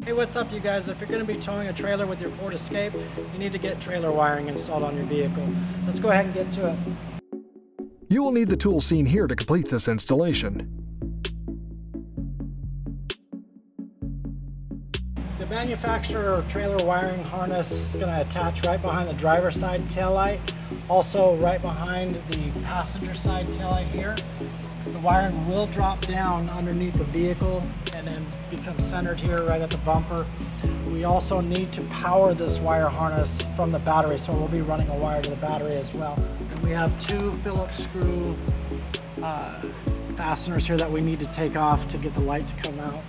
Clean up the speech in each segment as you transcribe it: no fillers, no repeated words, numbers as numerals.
Hey, what's up you guys? If you're going to be towing a trailer with your Ford Escape, you need to get trailer wiring installed on your vehicle. Let's go ahead and get to it. You will need the tools seen here to complete this installation. The manufacturer trailer wiring harness is going to attach right behind the driver's side taillight, also right behind the passenger side taillight here. The wiring will drop down underneath the vehicle and then become centered here right at the bumper. We also need to power this wire harness from the battery, so we'll be running a wire to the battery as well. And we have two Phillips screw fasteners here that we need to take off to get the light to come out.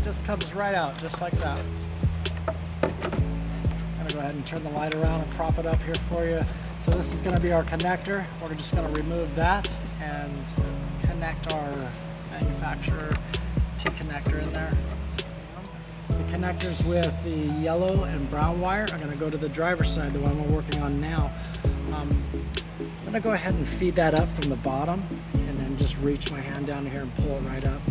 Just comes right out, just like that. I'm gonna go ahead and turn the light around and prop it up here for you. So this is gonna be our connector. We're just gonna remove that and connect our manufacturer T-connector in there. The connectors with the yellow and brown wire are gonna go to the driver's side, the one we're working on now. I'm gonna go ahead and feed that up from the bottom and then just reach my hand down here and pull it right up.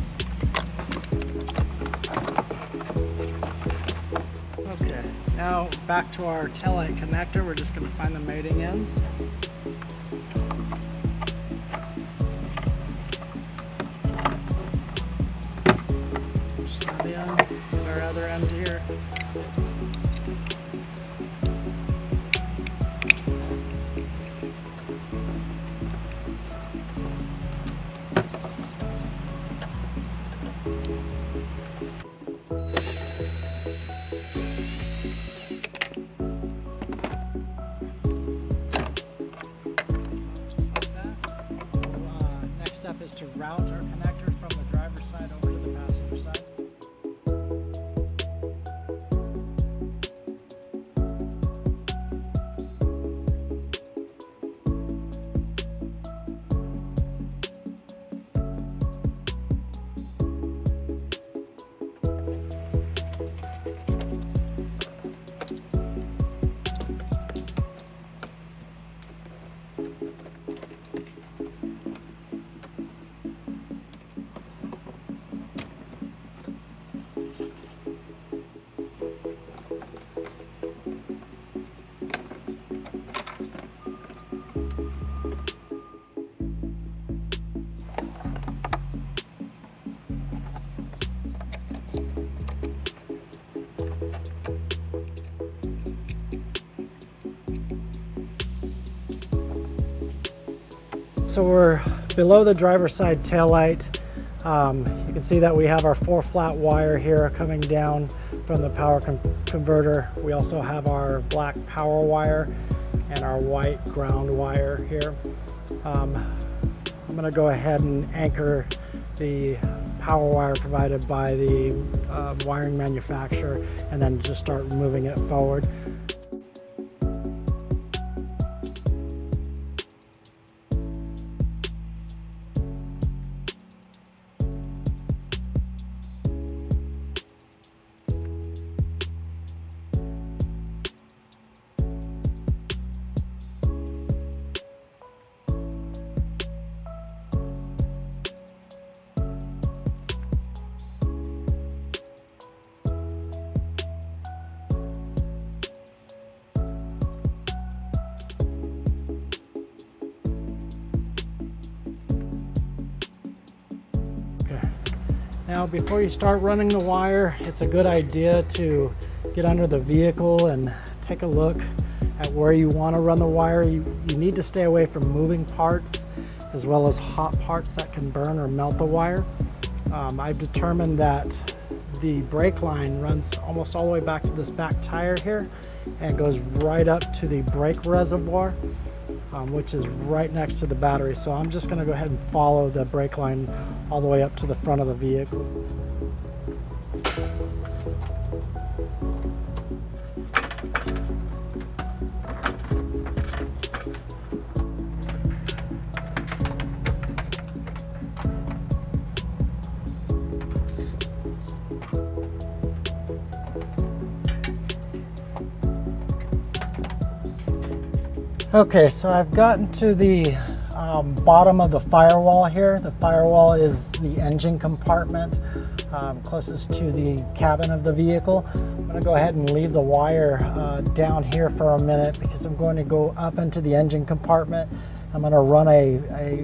Okay, now back to our taillight connector. We're just going to find the mating ends. Push that in, get our other end here. Step is to route our connector from the driver's side over to the passenger side. So we're below the driver's side taillight. You can see that we have our 4-flat wire here coming down from the power converter. We also have our black power wire and our white ground wire here. I'm going to go ahead and anchor the power wire provided by the wiring manufacturer and then just start moving it forward. Now, before you start running the wire, it's a good idea to get under the vehicle and take a look at where you want to run the wire. You need to stay away from moving parts as well as hot parts that can burn or melt the wire. I've determined that the brake line runs almost all the way back to this back tire here and goes right up to the brake reservoir, which is right next to the battery. So I'm just going to go ahead and follow the brake line all the way up to the front of the vehicle. Okay, so I've gotten to the bottom of the firewall here. The firewall is the engine compartment closest to the cabin of the vehicle. I'm going to go ahead and leave the wire down here for a minute because I'm going to go up into the engine compartment. I'm going to run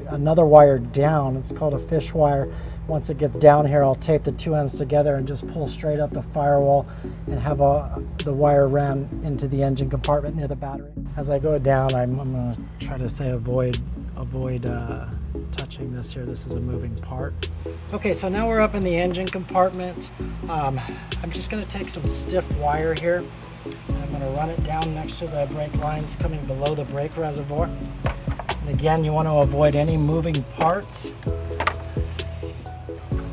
another wire down. It's called a fish wire. Once it gets down here, I'll tape the two ends together and just pull straight up the firewall and have the wire ran into the engine compartment near the battery. As I go down, I'm going to try to say avoid touching this here. This is a moving part. Okay, so now we're up in the engine compartment. I'm just going to take some stiff wire here. I'm going to run it down next to the brake lines coming below the brake reservoir. And again, you want to avoid any moving parts.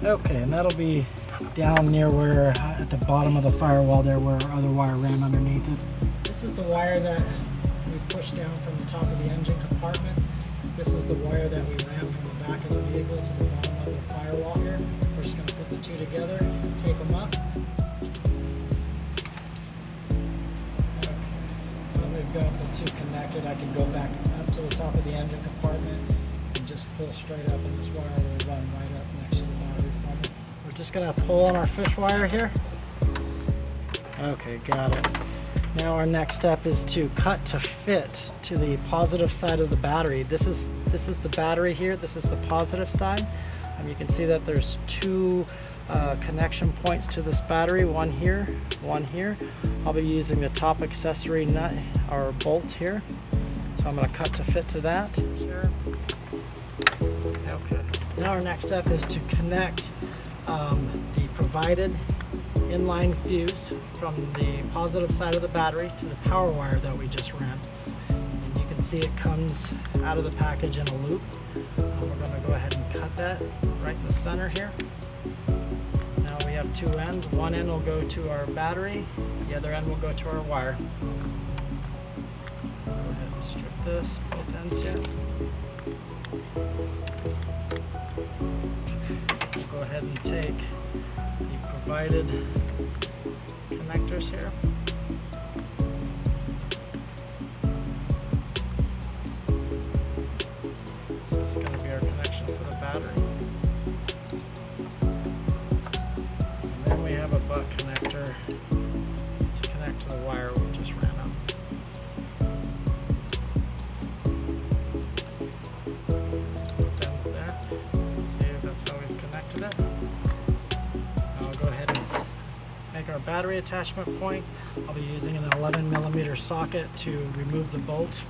Okay, and that'll be down near where, at the bottom of the firewall there, where our other wire ran underneath it. This is the wire that we pushed down from the top of the engine compartment. This is the wire that we ran from the back of the vehicle to the bottom of the firewall here. We're just going to put the two together and tape them up. Okay, now we've got the two connected. I can go back up to the top of the engine compartment and just pull straight up, and this wire will run right up next to the battery for me. We're just going to pull on our fish wire here. Okay, got it. Now our next step is to cut to fit to the positive side of the battery. This is the battery here. This is the positive side. You can see that there's two connection points to this battery. One here, one here. I'll be using the top accessory nut or bolt here. So I'm going to cut to fit to that. Sure. Okay. Now our next step is to connect the provided inline fuse from the positive side of the battery to the power wire that we just ran. And you can see it comes out of the package in a loop. We're going to go ahead and cut that right in the center here. Now we have two ends. One end will go to our battery, the other end will go to our wire. Go ahead and strip this, both ends here. We'll go ahead and take the provided connectors here. This is going to be our connection for the battery. And then we have a butt connector to connect to the wire we just ran up. Both ends there. Let's see if that's how we've connected it. I'll go ahead and make our battery attachment point. I'll be using an 11mm socket to remove the bolts.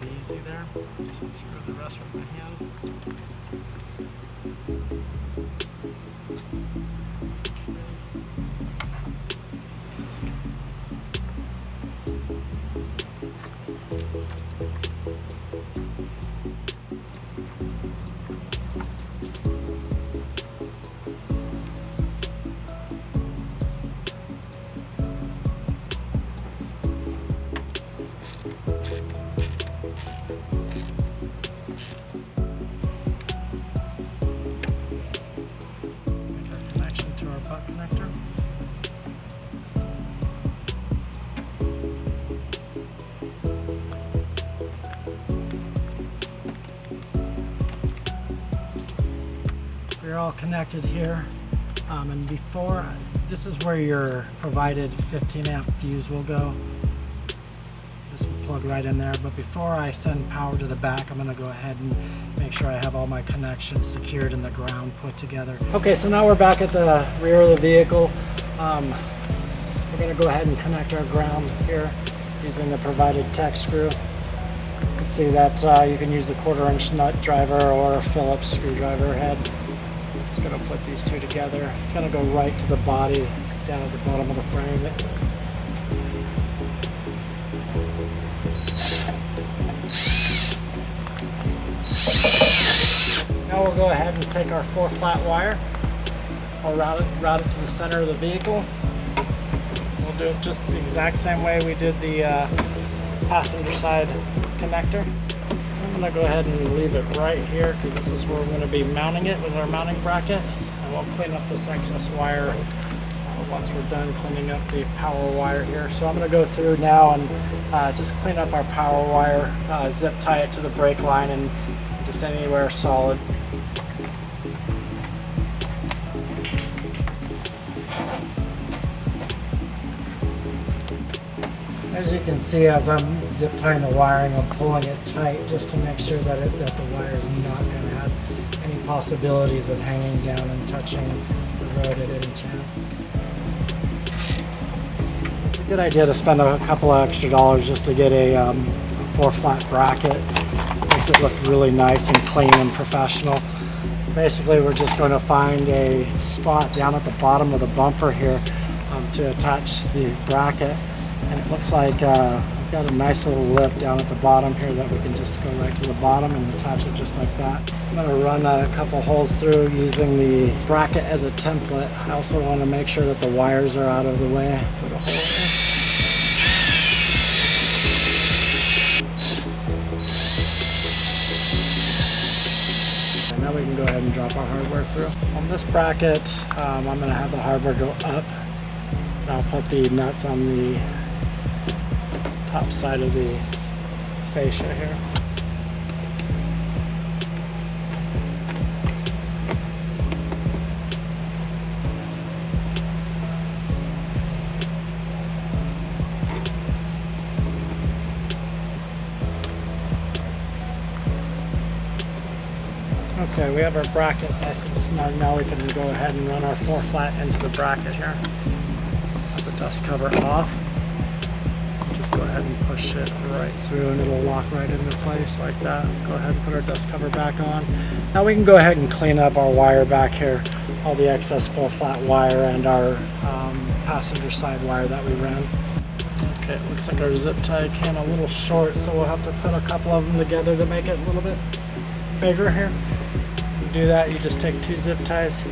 Be easy there. Just unscrew the rest with my hand. Connector. We're all connected here, and before, this is where your provided 15 amp fuse will go. This will plug right in there, but before I send power to the back, I'm going to go ahead and make sure I have all my connections secured and the ground put together. Okay, so now we're back at the rear of the vehicle. We're going to go ahead and connect our ground here using the provided tech screw. You can see that you can use a 1/4-inch nut driver or a Phillips screwdriver head. Just going to put these two together. It's going to go right to the body down at the bottom of the frame. Now we'll go ahead and take our 4-flat wire. I'll route it to the center of the vehicle. We'll do it just the exact same way we did the passenger side connector. I'm going to go ahead and leave it right here because this is where we're going to be mounting it with our mounting bracket. And we'll clean up this excess wire once we're done cleaning up the power wire here. So I'm going to go through now and just clean up our power wire, zip tie it to the brake line and just anywhere solid. As you can see, as I'm zip tying the wiring, I'm pulling it tight just to make sure that the wire is not going to have any possibilities of hanging down and touching the road at any chance. It's a good idea to spend a couple of extra dollars just to get a 4-flat bracket. Makes it look really nice and clean and professional. So basically, we're just going to find a spot down at the bottom of the bumper here to attach the bracket. And it looks like we've got a nice little lip down at the bottom here that we can just go right to the bottom and attach it just like that. I'm going to run a couple holes through using the bracket as a template. I also want to make sure that the wires are out of the way. Put a hole in. And now we can go ahead and drop our hardware through. On this bracket, I'm going to have the hardware go up. And I'll put the nuts on the top side of the fascia here. Okay, we have our bracket nice and snug. Now we can go ahead and run our 4-flat into the bracket here. Have the dust cover off. Just go ahead and push it right through and it'll lock right into place like that. Go ahead and put our dust cover back on. Now we can go ahead and clean up our wire back here, all the excess 4-flat wire and our passenger side wire that we ran. Okay, it looks like our zip tie came a little short, so we'll have to put a couple of them together to make it a little bit bigger here. To do that, you just take 2 zip ties,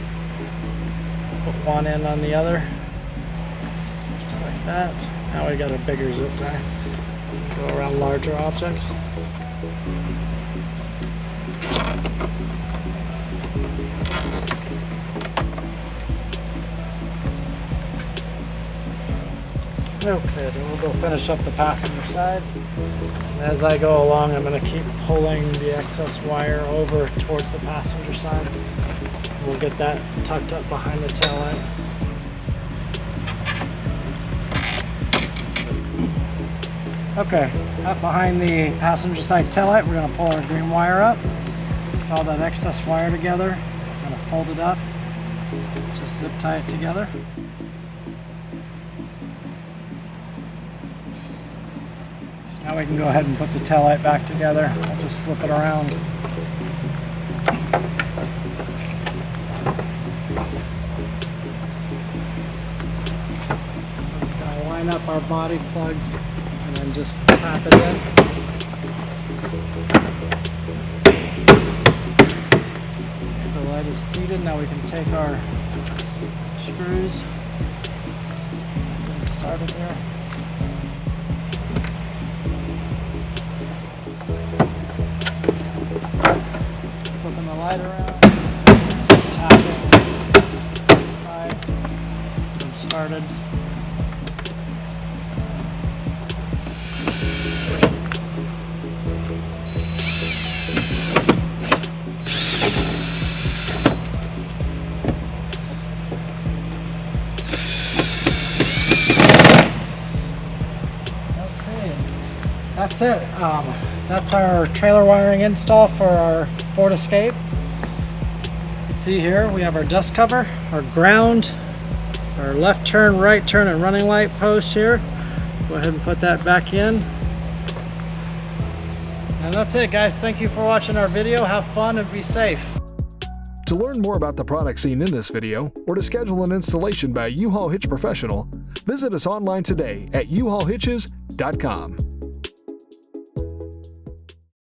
put one end on the other, just like that. Now we got a bigger zip tie. Go around larger objects. Okay, then we'll go finish up the passenger side. And as I go along, I'm going to keep pulling the excess wire over towards the passenger side. We'll get that tucked up behind the taillight. Okay, up behind the passenger side taillight, we're going to pull our green wire up. Put all that excess wire together. I'm going to fold it up. Just zip tie it together. Now we can go ahead and put the taillight back together. I'll just flip it around. I'm just going to line up our body plugs and then just tap it in. The light is seated. Now we can take our screws and get them started here. Flipping the light around, just tap it inside, get them started. Okay, that's it. That's our trailer wiring install for our Ford Escape. You can see here we have our dust cover, our ground, our left turn, right turn, and running light posts here. Go ahead and put that back in. And that's it, guys. Thank you for watching our video. Have fun and be safe. To learn more about the products seen in this video, or to schedule an installation by U-Haul Hitch Professional, visit us online today at uhaulhitches.com.